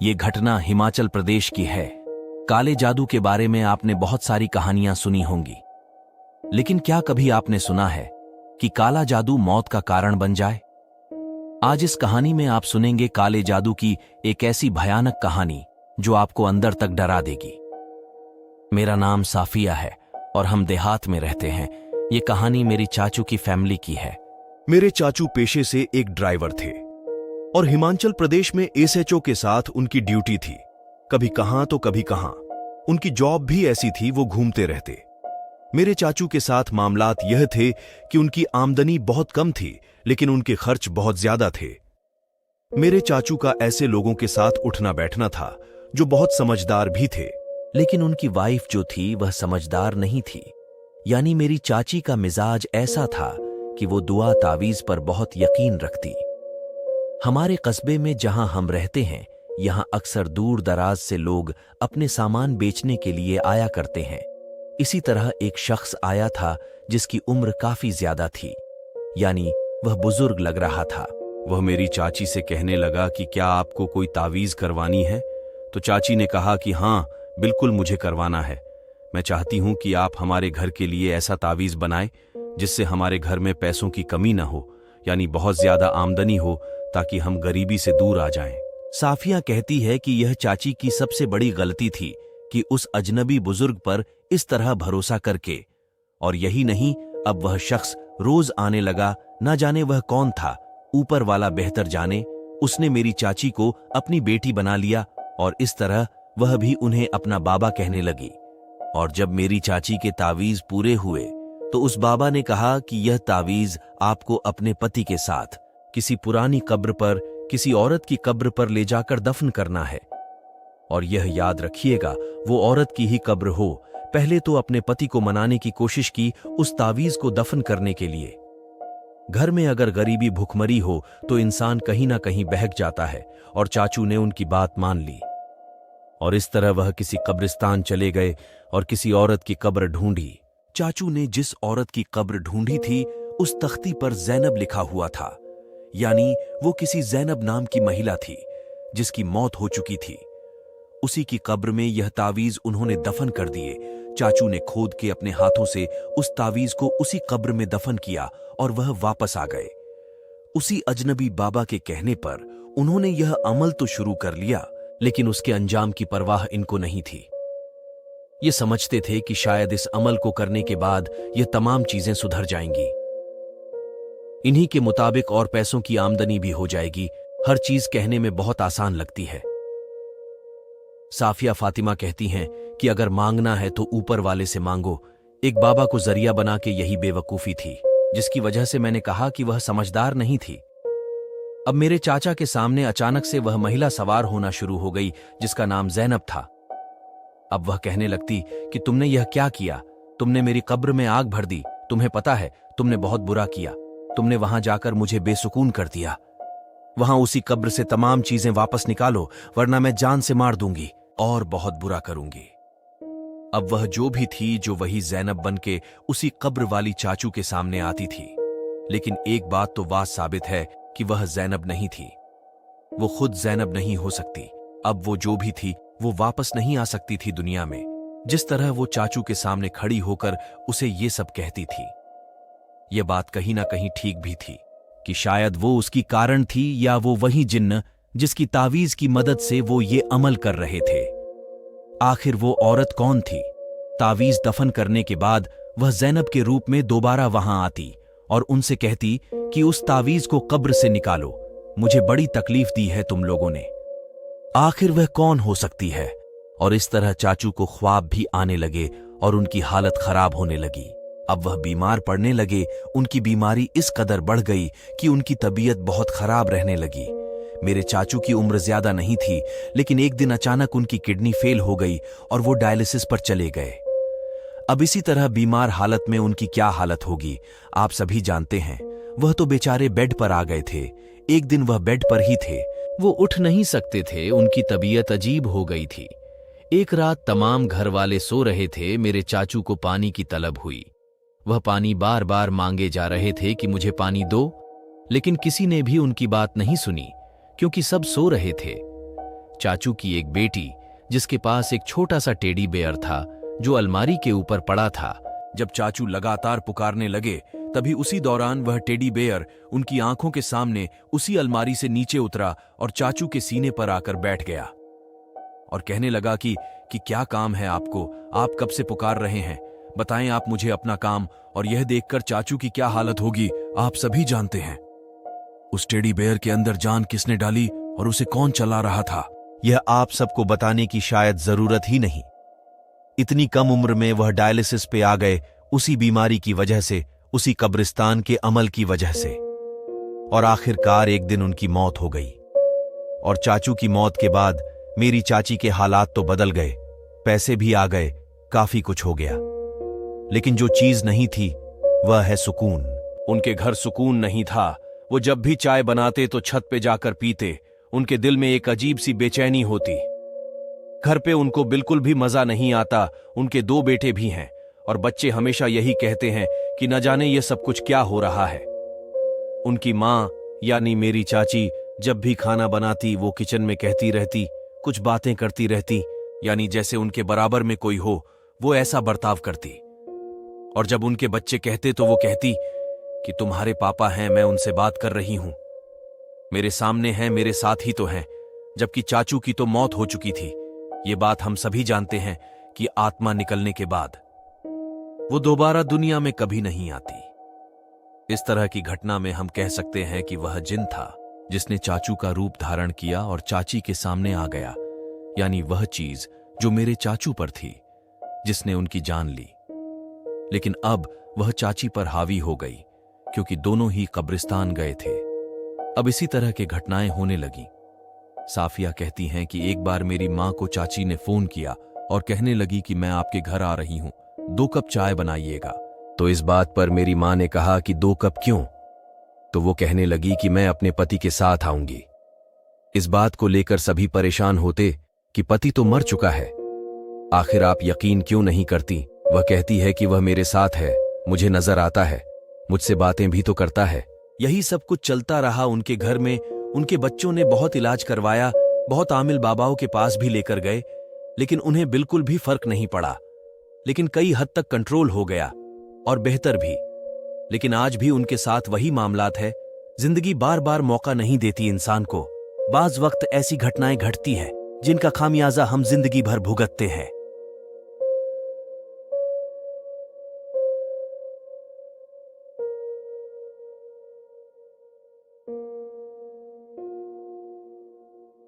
ये घटना हिमाचल प्रदेश की है। काले जादू के बारे में आपने बहुत सारी कहानियां सुनी होंगी, लेकिन क्या कभी आपने सुना है कि काला जादू मौत का कारण बन जाए? आज इस कहानी में आप सुनेंगे काले जादू की एक ऐसी भयानक कहानी जो आपको अंदर तक डरा देगी। मेरा नाम साफिया है और हम देहात में रहते हैं। ये कहानी मेरी चाचू की फैमिली की है। मेरे चाचू पेशे से एक ड्राइवर थे और हिमाचल प्रदेश में एसएचओ के साथ उनकी ड्यूटी थी। कभी कहां तो कभी कहां। उनकी जॉब भी ऐसी थी, वो घूमते रहते। मेरे चाचू के साथ मामलात यह थे कि उनकी आमदनी बहुत कम थी, लेकिन उनके खर्च बहुत ज्यादा थे। मेरे चाचू का ऐसे लोगों के साथ उठना बैठना था जो बहुत समझदार भी थे, लेकिन उनकी वाइफ जो थी वह समझदार नहीं थी। यानी मेरी चाची का मिजाज ऐसा था कि वो दुआ तावीज पर बहुत यकीन रखती। हमारे कस्बे में जहां हम रहते हैं, यहां अक्सर दूर दराज से लोग अपने सामान बेचने के लिए आया करते हैं। इसी तरह एक शख्स आया था जिसकी उम्र काफी ज्यादा थी, यानी वह बुजुर्ग लग रहा था। वह मेरी चाची से कहने लगा कि क्या आपको कोई तावीज करवानी है? तो चाची ने कहा कि हाँ, बिल्कुल मुझे करवाना है। मैं चाहती हूं कि आप हमारे घर के लिए ऐसा तावीज बनाएं जिससे हमारे घर में पैसों की कमी ना हो, यानी बहुत ज्यादा आमदनी हो, ताकि हम गरीबी से दूर आ जाएं। साफिया कहती है कि यह चाची की सबसे बड़ी गलती थी कि उस अजनबी बुजुर्ग पर इस तरह भरोसा करके। और यही नहीं, अब वह शख्स रोज आने लगा। न जाने वह कौन था, ऊपर वाला बेहतर जाने। उसने मेरी चाची को अपनी बेटी बना लिया और इस तरह वह भी उन्हें अपना बाबा कहने लगी। और जब मेरी चाची के तावीज पूरे हुए तो उस बाबा ने कहा कि यह तावीज आपको अपने पति के साथ किसी पुरानी कब्र पर, किसी औरत की कब्र पर ले जाकर दफन करना है। और यह याद रखिएगा, वो औरत की ही कब्र हो। पहले तो अपने पति को मनाने की कोशिश की उस तावीज को दफन करने के लिए। घर में अगर गरीबी भुखमरी हो तो इंसान कहीं ना कहीं बहक जाता है, और चाचू ने उनकी बात मान ली। और इस तरह वह किसी कब्रिस्तान चले गए और किसी औरत की कब्र ढूंढी। चाचू ने जिस औरत की कब्र ढूंढी थी, उस तख्ती पर जैनब लिखा हुआ था, यानी वो किसी जैनब नाम की महिला थी जिसकी मौत हो चुकी थी। उसी की कब्र में यह तावीज उन्होंने दफन कर दिए। चाचू ने खोद के अपने हाथों से उस तावीज को उसी कब्र में दफन किया और वह वापस आ गए। उसी अजनबी बाबा के कहने पर उन्होंने यह अमल तो शुरू कर लिया, लेकिन उसके अंजाम की परवाह इनको नहीं थी। ये समझते थे कि शायद इस अमल को करने के बाद यह तमाम चीजें सुधर जाएंगी, इन्हीं के मुताबिक और पैसों की आमदनी भी हो जाएगी। हर चीज कहने में बहुत आसान लगती है। साफिया फातिमा कहती हैं कि अगर मांगना है तो ऊपर वाले से मांगो। एक बाबा को जरिया बना के यही बेवकूफी थी, जिसकी वजह से मैंने कहा कि वह समझदार नहीं थी। अब मेरे चाचा के सामने अचानक से वह महिला सवार होना शुरू हो गई जिसका नाम जैनब था। अब वह कहने लगती कि तुमने यह क्या किया? तुमने मेरी कब्र में आग भर दी। तुम्हें पता है, तुमने बहुत बुरा किया। तुमने वहां जाकर मुझे बेसुकून कर दिया। वहां उसी कब्र से तमाम चीजें वापस निकालो, वरना मैं जान से मार दूंगी और बहुत बुरा करूंगी। अब वह जो भी थी, जो वही जैनब बनके उसी कब्र वाली चाचू के सामने आती थी। लेकिन एक बात तो वाज साबित है कि वह जैनब नहीं थी। वो खुद जैनब नहीं हो सकती। अब वो जो भी थी, वो वापस नहीं आ सकती थी दुनिया में। जिस तरह वो चाचू के सामने खड़ी होकर उसे ये सब कहती थी, यह बात कहीं ना कहीं ठीक भी थी कि शायद वो उसकी कारण थी, या वो वही जिन्न जिसकी तावीज की मदद से वो ये अमल कर रहे थे। आखिर वो औरत कौन थी? तावीज दफन करने के बाद वह जैनब के रूप में दोबारा वहां आती और उनसे कहती कि उस तावीज को कब्र से निकालो। मुझे बड़ी तकलीफ दी है तुम लोगों ने। आखिर वह कौन हो सकती है? और इस तरह चाचू को ख्वाब भी आने लगे और उनकी हालत खराब होने लगी। अब वह बीमार पड़ने लगे। उनकी बीमारी इस कदर बढ़ गई कि उनकी तबीयत बहुत खराब रहने लगी। मेरे चाचू की उम्र ज्यादा नहीं थी, लेकिन एक दिन अचानक उनकी किडनी फेल हो गई और वो डायलिसिस पर चले गए। अब इसी तरह बीमार हालत में उनकी क्या हालत होगी, आप सभी जानते हैं। वह तो बेचारे बेड पर आ गए थे। एक दिन वह बेड पर ही थे, वो उठ नहीं सकते थे। उनकी तबीयत अजीब हो गई थी। एक रात तमाम घर वाले सो रहे थे। मेरे चाचू को पानी की तलब हुई। वह पानी बार बार मांगे जा रहे थे कि मुझे पानी दो, लेकिन किसी ने भी उनकी बात नहीं सुनी, क्योंकि सब सो रहे थे। चाचू की एक बेटी, जिसके पास एक छोटा सा टेडी बेयर था जो अलमारी के ऊपर पड़ा था। जब चाचू लगातार पुकारने लगे, तभी उसी दौरान वह टेडी बेयर उनकी आंखों के सामने उसी अलमारी से नीचे उतरा और चाचू के सीने पर आकर बैठ गया और कहने लगा कि क्या काम है आपको, आप कब से पुकार रहे हैं, बताएं आप मुझे अपना काम। और यह देखकर चाचू की क्या हालत होगी आप सभी जानते हैं। उस टेडी बेयर के अंदर जान किसने डाली और उसे कौन चला रहा था, यह आप सबको बताने की शायद जरूरत ही नहीं। इतनी कम उम्र में वह डायलिसिस पे आ गए, उसी बीमारी की वजह से, उसी कब्रिस्तान के अमल की वजह से। और आखिरकार एक दिन उनकी मौत हो गई। और चाचू की मौत के बाद मेरी चाची के हालात तो बदल गए, पैसे भी आ गए, काफी कुछ हो गया, लेकिन जो चीज नहीं थी वह है सुकून। उनके घर सुकून नहीं था। वो जब भी चाय बनाते तो छत पे जाकर पीते। उनके दिल में एक अजीब सी बेचैनी होती। घर पे उनको बिल्कुल भी मजा नहीं आता। उनके 2 बेटे भी हैं और बच्चे हमेशा यही कहते हैं कि न जाने ये सब कुछ क्या हो रहा है। उनकी माँ यानी मेरी चाची जब भी खाना बनाती वो किचन में कहती रहती, कुछ बातें करती रहती, यानी जैसे उनके बराबर में कोई हो, वो ऐसा बर्ताव करती। और जब उनके बच्चे कहते तो वो कहती कि तुम्हारे पापा हैं, मैं उनसे बात कर रही हूं, मेरे सामने हैं, मेरे साथ ही तो हैं। जबकि चाचू की तो मौत हो चुकी थी। ये बात हम सभी जानते हैं कि आत्मा निकलने के बाद वो दोबारा दुनिया में कभी नहीं आती। इस तरह की घटना में हम कह सकते हैं कि वह जिन था जिसने चाचू का रूप धारण किया और चाची के सामने आ गया, यानी वह चीज जो मेरे चाचू पर थी, जिसने उनकी जान ली। लेकिन अब वह चाची पर हावी हो गई क्योंकि दोनों ही कब्रिस्तान गए थे। अब इसी तरह की घटनाएं होने लगी। साफिया कहती हैं कि एक बार मेरी मां को चाची ने फोन किया और कहने लगी कि मैं आपके घर आ रही हूं, 2 कप चाय बनाइएगा। तो इस बात पर मेरी मां ने कहा कि 2 कप क्यों? तो वो कहने लगी कि मैं अपने पति के साथ आऊंगी। इस बात को लेकर सभी परेशान होते कि पति तो मर चुका है, आखिर आप यकीन क्यों नहीं करती? वह कहती है कि वह मेरे साथ है, मुझे नजर आता है, मुझसे बातें भी तो करता है। यही सब कुछ चलता रहा उनके घर में। उनके बच्चों ने बहुत इलाज करवाया, बहुत आमिल बाबाओं के पास भी लेकर गए, लेकिन उन्हें बिल्कुल भी फर्क नहीं पड़ा। लेकिन कई हद तक कंट्रोल हो गया और बेहतर भी। लेकिन आज भी उनके साथ वही मामलात है। जिंदगी बार बार मौका नहीं देती इंसान को। बाज वक्त ऐसी घटनाएं घटती हैं जिनका खामियाजा हम जिंदगी भर भुगतते हैं।